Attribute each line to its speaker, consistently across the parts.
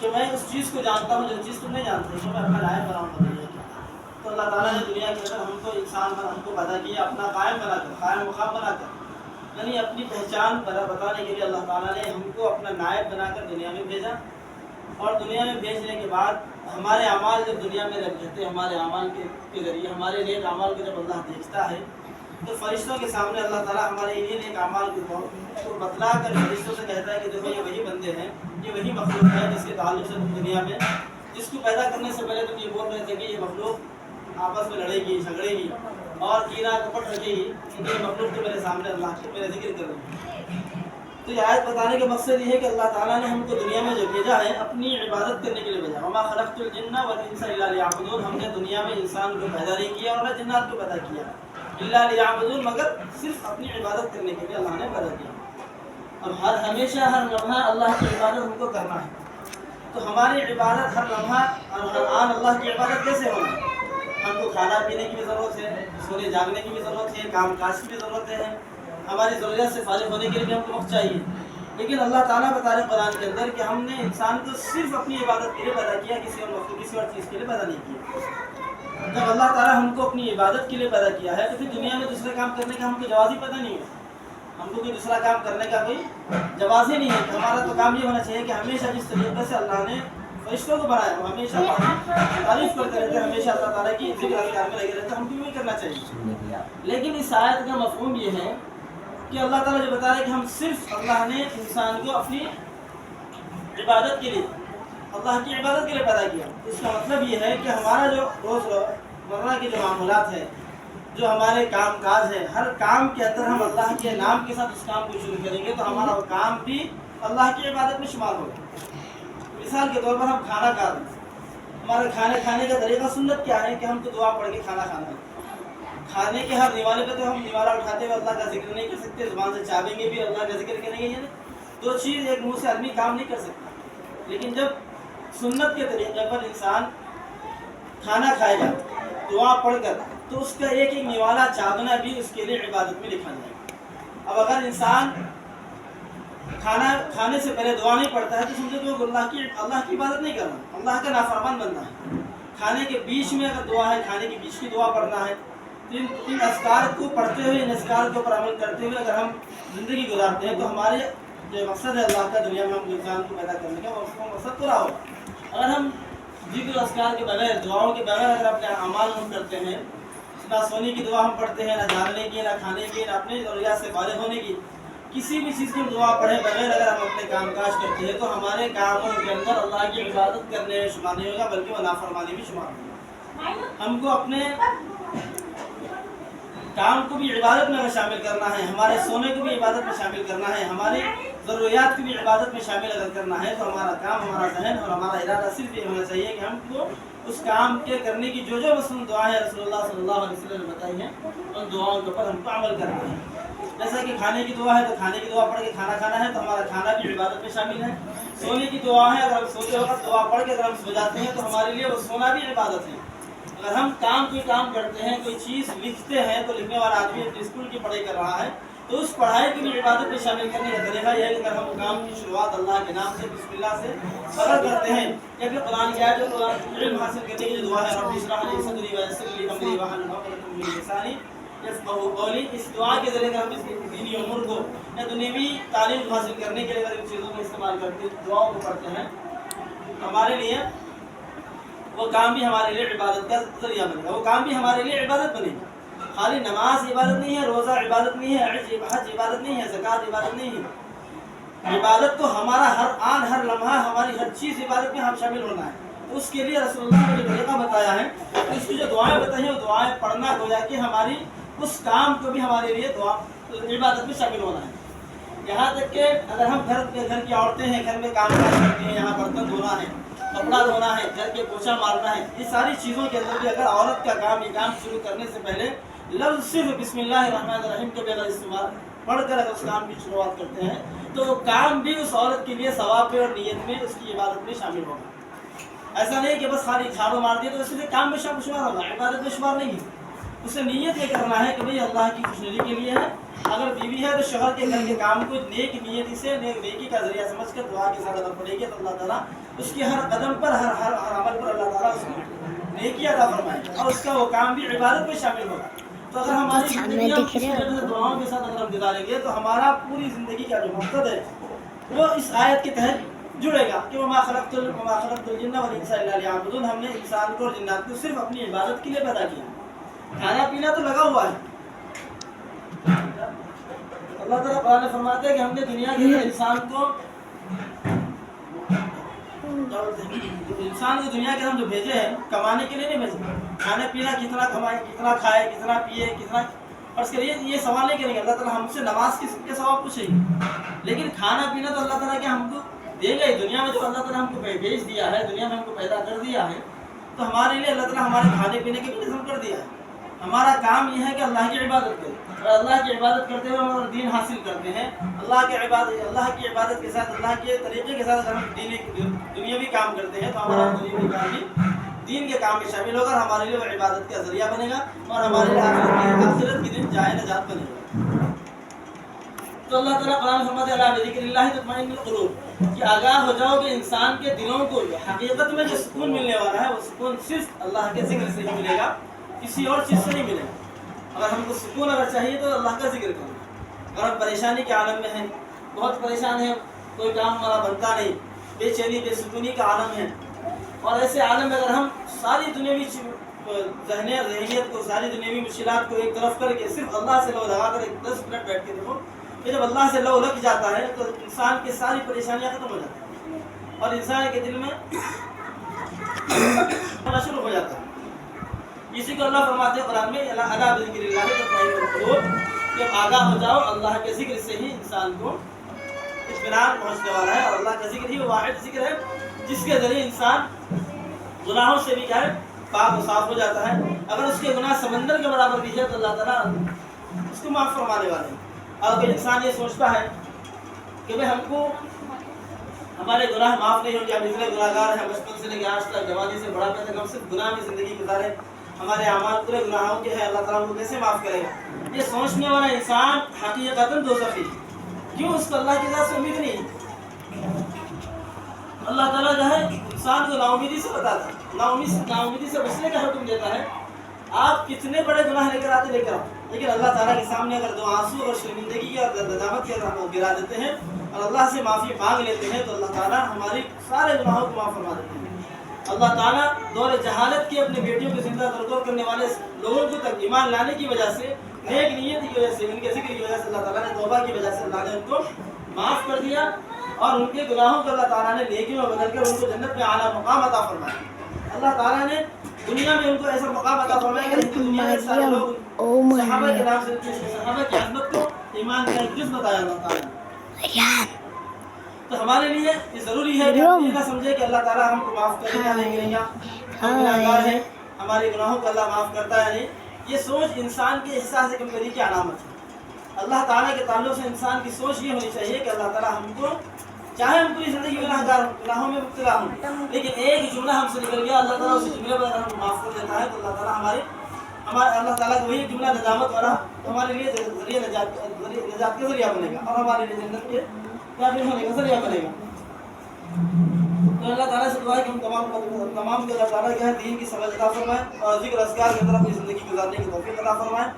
Speaker 1: کہ میں اس چیز کو جانتا ہوں جو چیز تم نہیں جانتے، کہ میں اپنا نائب بناؤں گا دنیا کے اندر۔ تو اللہ تعالیٰ نے دنیا کے اندر ہم کو انسان بنا، ہم کو پیدا کیا اپنا قائم بنا کر، قائم مقام بنا کر، یعنی اپنی پہچان بتانے کے لیے اللہ تعالیٰ نے ہم کو اپنا نائب بنا کر دنیا میں بھیجا۔ اور دنیا میں بھیجنے کے بعد ہمارے اعمال جب دنیا میں رہتے ہیں، ہمارے اعمال کے ذریعے ہمارے نیک اعمال کو جب اللہ دیکھتا ہے تو فرشتوں کے سامنے اللہ تعالیٰ ہمارے انہیں نیک اعمال کو بتلا کر فرشتوں سے کہتا ہے کہ دیکھو یہ وہی بندے ہیں، یہ وہی مخلوق ہے جس کے تعلق سے تم دنیا میں، جس کو پیدا کرنے سے پہلے تم یہ بول رہے تھے کہ یہ مخلوق آپس میں لڑے گی، جھگڑے گی اور کینہ کپٹ رکھے گی، کیونکہ یہ مخلوق تو میرے سامنے اللہ کے میرے ذکر کر رہی ہے۔ تو یہ آیت بتانے کا مقصد یہ ہے کہ اللہ تعالیٰ نے ہم کو دنیا میں جو بھیجا ہے اپنی عبادت کرنے کے لیے بھیجا۔ وما خلقت الجن والانس الا لیعبدون، ہم نے دنیا میں انسان کو پیدا نہیں کیا اور نہ جنات کو پیدا کیا، الا لیعبدون، مگر صرف اپنی عبادت کرنے کے لیے اللہ نے پیدا کیا۔ اب ہمیشہ ہر لمحہ اللہ کی عبادت ہم کو کرنا ہے۔ تو ہماری عبادت ہر لمحہ اور ہر آن اللہ کی عبادت کیسے ہونا ہے؟ ہم کو کھانا پینے کی بھی ضرورت ہے، سونے جاگنے کی بھی ضرورت ہے، کام کاج کی بھی ضرورت ہے، ہماری ضروریات سے فارغ ہونے کے لیے بھی ہم کو وقت چاہیے۔ لیکن اللہ تعالیٰ بتا رہے قرآن کے اندر کہ ہم نے انسان کو صرف اپنی عبادت کے لیے پیدا کیا، کسی اور وقت کسی اور چیز کے لیے پیدا نہیں کیا۔ جب اللہ تعالیٰ ہم کو اپنی عبادت کے لیے پیدا کیا ہے تو پھر دنیا میں دوسرے کام کرنے کا ہم کو جواز ہی پیدا نہیں ہے، ہم کو کوئی دوسرا کام کرنے کا کوئی جواز ہی نہیں ہے۔ کہ ہمارا تو کام یہ ہونا چاہیے کہ ہمیشہ جس طریقے سے اللہ نے فرشتوں کو بنایا وہ ہمیشہ تعریف کرتے رہتے، ہمیشہ اللہ تعالیٰ کی ذکر اذکار میں لگے رہتے، ہم کو بھی کرنا چاہیے۔ لیکن اس آیت کا مفہوم یہ ہے کہ اللہ تعالیٰ جو بتا رہے کہ ہم صرف اللہ نے انسان کو اپنی عبادت کے لیے، اللہ کی عبادت کے لیے پیدا کیا۔ اس کا مطلب یہ ہے کہ ہمارا جو روز مرہ کے جو معاملات ہیں، جو ہمارے کام کاج ہے، ہر کام کے اندر ہم اللہ کے نام کے ساتھ اس کام کو شروع کریں گے تو ہمارا وہ کام بھی اللہ کی عبادت میں شمار ہوگا۔ مثال کے طور پر ہم کھانا کھا رہے ہیں، ہمارے کھانے کا طریقہ سنت کیا ہے کہ ہم کو دعا پڑھ کے کھانا کھانا ہے۔ کھانے کے ہر نوالے پہ تو ہم نوالا اٹھاتے ہوئے اللہ کا ذکر نہیں کر سکتے، زبان سے چاہیں گے بھی اللہ کا ذکر کریں گے، یعنی دو چیز ایک منہ سے آدمی کام نہیں کر سکتا۔ لیکن جب سنت کے طریقے پر انسان کھانا کھائے گا دعا پڑھ کر تو اس کا ایک ایک نوالا چاہنا بھی اس کے لیے عبادت میں لکھا جائے گا۔ اب اگر انسان کھانا کھانے سے پہلے دعا نہیں پڑھتا ہے تو سمجھے کہ وہ اللہ کی عبادت نہیں کر رہا، اللہ کا نافرمان بننا ہے۔ کھانے کے بیچ میں اگر دعا ہے، کھانے کے بیچ کی دعا پڑھنا ہے، ان اذکار کو پڑھتے ہوئے، ان اذکار کے اوپر عمل کرتے ہوئے اگر ہم زندگی گزارتے ہیں تو ہمارے جو مقصد ہے اللہ کا دنیا میں ہم انسان کو پیدا کرنے کا اس کا مقصد پورا ہوگا۔ اگر ہم ذکر اذکار کے بغیر، دعاؤں کے بغیر اگر اپنے اعمال ہم کرتے ہیں، نہ سونے کی دعا ہم پڑھتے ہیں، نہ جاگنے کی، نہ کھانے کی، نہ اپنی ضروریات سے فارغ ہونے کی، کسی بھی چیز کی دعا پڑھے بغیر اگر ہم اپنے کام کاج کرتے ہیں تو ہمارے کاموں کے اندر اللہ کی عبادت کرنے میں شمار نہیں ہوگا بلکہ وہ نافرمانی بھی شمار ہوگا۔ ہم کو اپنے کام کو بھی عبادت میں شامل کرنا ہے، ہمارے سونے کو بھی عبادت میں شامل کرنا ہے، ہماری ضروریات کو بھی عبادت میں شامل اگر کرنا ہے تو ہمارا کام، ہمارا ذہن اور ہمارا ارادہ صرف یہ ہونا چاہیے کہ ہم کو اس کام کے کرنے کی جو مثلاً دعائیں رسول اللہ صلی اللہ علیہ وسلم نے بتائی ہیں ان دعاؤں کے اوپر ہم کو عمل کرنا ہے۔ جیسا کہ کھانے کی دعا ہے تو کھانے کی دعا پڑھ کے کھانا کھانا ہے تو ہمارا کھانا بھی عبادت میں شامل ہے۔ سونے کی دعا ہے، اگر ہم سوتے وقت دعا پڑھ کے اگر ہم سو جاتے ہیں تو ہمارے لیے وہ سونا بھی عبادت ہے۔ اگر ہم کوئی کام کرتے ہیں، کوئی چیز لکھتے ہیں تو لکھنے والا آدمی اپنے اسکول کی پڑھائی کر رہا ہے تو اس پڑھائی کو بھی عبادت میں شامل کرنے کا طریقہ یہ ہے کہ اگر ہم کام کی شروعات اللہ کے نام سے بسم اللہ سے کرتے ہیں، یا پھر قرآن کی آیت جو علم حاصل کرنے کی جو دعا ہے رب اشرح لی صدری ویسر لی امری واحلل عقدۃ من لسانی یفقهوا قولی، اس دعا کے ذریعے اگر ہم اس دینی امور کو یا دنیوی تعلیم حاصل کرنے کے لیے اگر ان چیزوں کا استعمال کرتے دعاؤں کو پڑھتے ہیں ہمارے لیے وہ کام بھی ہمارے لیے عبادت کا ذریعہ بنے گا، وہ کام بھی ہمارے لیے عبادت بنے گا۔ خالی نماز عبادت نہیں ہے، روزہ عبادت نہیں ہے، حج عبادت نہیں ہے، زکوٰۃ عبادت نہیں ہے۔ عبادت تو ہمارا ہر آن ہر لمحہ، ہماری ہر چیز عبادت میں ہم شامل ہونا ہے۔ تو اس کے لیے رسول اللہ نے جو طریقہ بتایا ہے، اس کی جو دعائیں بتائی ہیں وہ دعائیں پڑھنا گویا کہ ہماری اس کام کو بھی ہمارے لیے دعا عبادت میں شامل ہونا ہے۔ یہاں تک کہ اگر ہم گھر کی عورتیں ہیں، گھر میں کام کاج کرتی ہیں، یہاں برتن دھونا ہے، کپڑا دھونا ہے، گھر کے پوچھا مارنا ہے، یہ ساری چیزوں کے اندر بھی اگر عورت کا کام یہ کام شروع کرنے سے پہلے لفظ صرف بسم اللہ الرحمن الرحیم کے بغیر استعمال پڑھ کر اگر اس کام کی شروعات کرتے ہیں تو کام بھی اس عورت کے لیے ثواب میں اور نیت میں اس کی عبادت میں شامل ہوگا۔ ایسا نہیں کہ بس خالی جھاڑو مار دیا تو اس لیے کام میں شمار ہوگا، عبادت میں شمار نہیں ہے۔ اسے نیت یہ کرنا ہے کہ بھئی اللہ کی خوشنودی کے لیے ہے. اگر بیوی ہے تو شوہر کے گھر کے کام کو نیک نیتی سے نیکی کا ذریعہ سمجھ کر دعا کے ساتھ اگر پڑھے گی تو اللہ تعالیٰ اس کے ہر قدم پر ہر عمل پر اللہ تعالیٰ اس کو نیکی عطا فرمائے گا اور اس کا وہ کام بھی عبادت میں شامل ہوگا. تو اگر ہماری زندگی ہم دعاؤں کے ساتھ اگر ہم گزاریں گے تو ہمارا پوری زندگی کا جو مقصد ہے وہ اس آیت کے تحت جڑے گا کہ وما خلقت الجن والانس الا لیعبدون. ہم نے انسان کو اور جنات کو صرف اپنی عبادت کے لیے پیدا کیا. کھانا پینا تو لگا ہوا ہے. اللہ تعالیٰ قرآن میں فرماتے ہیں کہ ہم نے دنیا کے اندر انسان کو دنیا کے ہم جو بھیجے ہیں کمانے کے لیے نہیں بھیجے. کھانا پینا کتنا کمائے, کتنا کھائے, کتنا پیے, کتنا فرض کریے یہ سوال نہیں کریں گے. اللہ تعالیٰ ہم سے نماز کے ثواب پوچھے گی, لیکن کھانا پینا تو اللہ تعالیٰ کیا ہم کو دے گا. دنیا میں جو اللہ تعالیٰ ہم کو بھیج دیا ہے, دنیا میں ہم کو پیدا کر دیا ہے, تو ہمارے لیے اللہ تعالیٰ ہمارے کھانے پینے کے بھی نظم کر دیا ہے. ہمارا کام یہ ہے کہ اللہ کی عبادت کریں, اور اللہ کی عبادت کرتے ہوئے ہم دین حاصل کرتے ہیں. اللہ کی عبادت کے ساتھ اللہ کے طریقے کے ساتھ اگر ہم دنیاوی کام کرتے ہیں تو ہمارا دنیاوی کام بھی دین کے کام میں شامل ہوگا, اور ہمارے لیے وہ عبادت کا ذریعہ بنے گا, اور ہمارے لیے آخرت کے دن جائے نجات بنے گا. تو اللہ تعالیٰ قرآن فرماتے ہیں الا بذکر اللہ تطمئن القلوب, کہ آگاہ ہو جاؤ کہ انسان کے دلوں کو حقیقت میں جو سکون ملنے والا ہے وہ سکون صرف اللہ کے ذکر سے ہی ملے گا, کسی اور چیز سے نہیں ملے گا. اگر ہم کو سکون اگر چاہیے تو اللہ کا ذکر کریں. اگر ہم پریشانی کے عالم میں ہیں, بہت پریشان ہیں, کوئی کام ہمارا بنتا نہیں, بے چینی بے سکونی کا عالم ہے, اور ایسے عالم میں اگر ہم ساری دنیاوی ذہنیت کو, ساری دنیاوی مشکلات کو ایک طرف کر کے صرف اللہ سے لو لگا کر ایک 10 منٹ بیٹھ کے دیکھو کہ جب اللہ سے لو لگ جاتا ہے تو انسان کی ساری پریشانیاں ختم ہو جاتی ہیں, اور انسان کے دل میں شروع ہو جاتا ہے. اسی کو اللہ فرماتے ہیں قرآن میں الا بذکر اللہ تطمئن القلوب, کہ آگاہ ہو جاؤ اللہ کے ذکر سے ہی انسان کو اطمینان پہنچنے والا ہے. اور اللہ کا ذکر ہی وہ واحد ذکر ہے جس کے ذریعے انسان گناہوں سے بھی کیا ہے پاک و صاف ہو جاتا ہے. اگر اس کے گناہ سمندر کے برابر بھی ہے تو اللہ تعالیٰ اس کو معاف فرمانے والے ہیں. اور کوئی انسان یہ سوچتا ہے کہ بھائی ہم کو ہمارے گناہ معاف نہیں ہوں گے, ہم اتنے گناہ گار ہیں, بچپن سے لے کے آج تک جوانی سے بڑھاپے تک ہم صرف گناہ میں زندگی گزارے, ہمارے اعمال پورے گناہوں کے ہیں, اللہ تعالیٰ ہم کو کیسے معاف کرے گا. یہ سوچنے والا انسان حقیقتاً دوزخی. کیوں؟ اس کو اللہ کی ذات سے امید نہیں. اللہ تعالیٰ جو ہے انسان کو نا امیدی سے بتاتا ہے, نا امیدی سے بچنے کا حکم دیتا ہے. آپ کتنے بڑے گناہ لے کر آتے لے کر آؤ, لیکن اللہ تعالیٰ کے سامنے اگر دو آنسو اور شرمندگی کی اور ندامت کی اگر گرا دیتے ہیں اور اللہ سے معافی مانگ لیتے ہیں تو اللہ تعالیٰ ہماری سارے گناہوں کو معاف فرما دیتے ہیں. اللہ تعالیٰ دور جہالت کے اپنے بیٹیوں کو زندہ تردور کرنے والے لوگوں کو تک ایمان لانے کی وجہ سے, نیک نیت کی وجہ سے, ان کے ذکر کی وجہ سے اللہ تعالیٰ نے توبہ کی وجہ سے اللہ نے ان کو معاف کر دیا, اور ان کے گناہوں کو اللہ تعالیٰ نے نیکی میں بدل کر ان کو جنت میں اعلیٰ مقام عطا فرمایا. اللہ تعالیٰ نے دنیا میں ان کو ایسا مقام عطا فرمایا کہ دنیا میں سارے لوگ صحابہ کے نام سے صحابہ کی عظمت کو ایمان کا ایک جز بتایا اللہ تعالیٰ. تو ہمارے لیے یہ ضروری ہے کہ ہم یہ نہ سمجھے کہ اللہ تعالیٰ ہم کو معاف کرے گا نہیں کرے گا, ہم گناہگار ہیں, ہمارے گناہوں کو اللہ معاف کرتا ہے نہیں. یہ سوچ انسان کے احساس کمتری کی علامت ہے. اللہ تعالیٰ کے تعلق سے انسان کی سوچ یہ ہونی چاہیے کہ اللہ تعالیٰ ہم کو, چاہے ہم پوری زندگی گناہوں میں مبتلا ہوں, لیکن ایک جملہ ہم سے نکل گیا, اللہ تعالیٰ اس جملے پر اگر ہم معاف کر دیتا ہے تو اللہ تعالیٰ اللہ تعالیٰ کا وہی جملہ ندامت والا ہمارے لیے ذریعہ نجات کا ذریعہ بنے گا, اور ہمارے لیے جنت کے داخل ہونے کا ذریعہ بنے گا. تو اللہ تعالیٰ سے دعا ہے کہ ہم تمام کو اللہ تعالیٰ کے دین کی سمجھ عطا فرمائے, اور ذکر اذکار کی طرف اپنی زندگی گزارنے کی توفیق عطا فرمائے.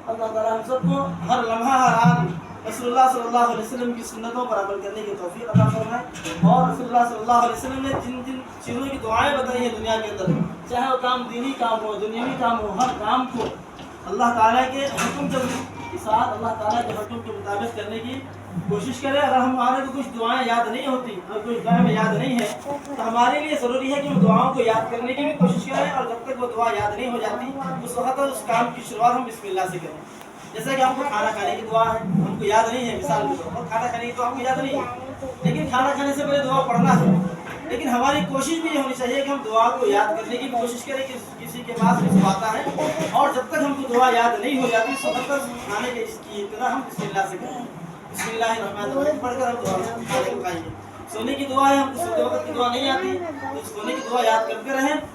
Speaker 1: اللہ تعالیٰ ہم سب کو ہر لمحہ ہر آن رسول اللہ صلی اللہ علیہ وسلم کی سنتوں پر عمل کرنے کی توفیق عطا فرمائے. اور رسول اللہ صلی اللہ علیہ وسلم نے جن جن چیزوں کی دعائیں بتائی ہیں دنیا کے اندر, چاہے وہ کام دینی کام ہو, دنیاوی کام ہو, ہر کام کو اللہ تعالیٰ کے حکم کے ساتھ, اللہ تعالیٰ کے حکم کے مطابق کرنے کی کوشش کریں. اگر ہمارے کو کچھ دعائیں یاد نہیں ہوتی, اور کچھ دعائیں میں یاد نہیں ہے, تو ہمارے لیے ضروری ہے کہ ہم دعاؤں کو یاد کرنے کی بھی کوشش کریں, اور جب تک وہ دعا یاد نہیں ہو جاتی اس وقت اس کام کی شروعات ہم بسم اللہ سے کریں. جیسا کہ ہم کو کھانا کھانے کی دعا ہے, ہم کو یاد نہیں ہے, مثال کے طور پر کھانا کھانے کی دعا ہم کو یاد نہیں ہے, لیکن کھانا کھانے سے پہلے دعا پڑھنا ہے. لیکن ہماری کوشش بھی یہ ہونی چاہیے کہ ہم دعا کو یاد کرنے کی کوشش کریں کہ کسی کے پاس رزق آتا ہے, اور جب تک ہم کو دعا یاد نہیں ہو جاتی اس وقت تک کھانے کی ابتدا ہم بسم اللہ سے کریں. بسم اللہ الرحمن الرحیم پڑھ کر ہم دعا کھانے کو کھائیے. سونے کی دعا ہے, ہم کو سوتے وقت کی دعا نہیں آتی تو سونے کی دعا یاد کرتے رہیں,